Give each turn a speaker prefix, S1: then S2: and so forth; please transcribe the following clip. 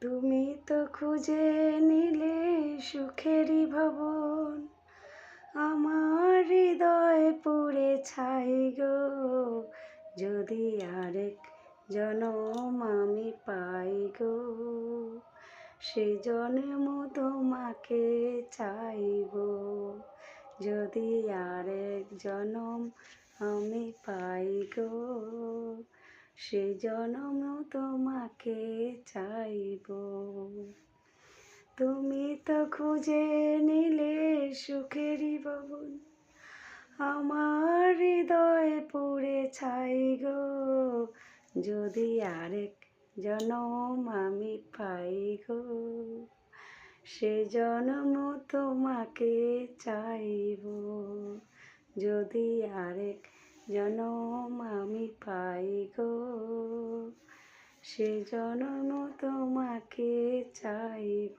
S1: তুমি তো খুঁজে নিলে সুখেরই ভবন, আমার হৃদয় পুড়ে ছাই গো। যদি আরেক জনম আমি পাই গো, সে জন্ম তোমাকে চাইব। যদি আরেক জনম আমি পাই গো, সে জনম তোমাকে চাইব। তুমি তো খুঁজে নিলে সুখেরই ভবন, আমার হৃদয় পুড়ে ছাই গো। যদি আরেক জনম আমি পাই গো, সে জনম তোমাকে চাইব। যদি আরেক জনম আমি পাই গো, সে জনম তোমাকে চাইব।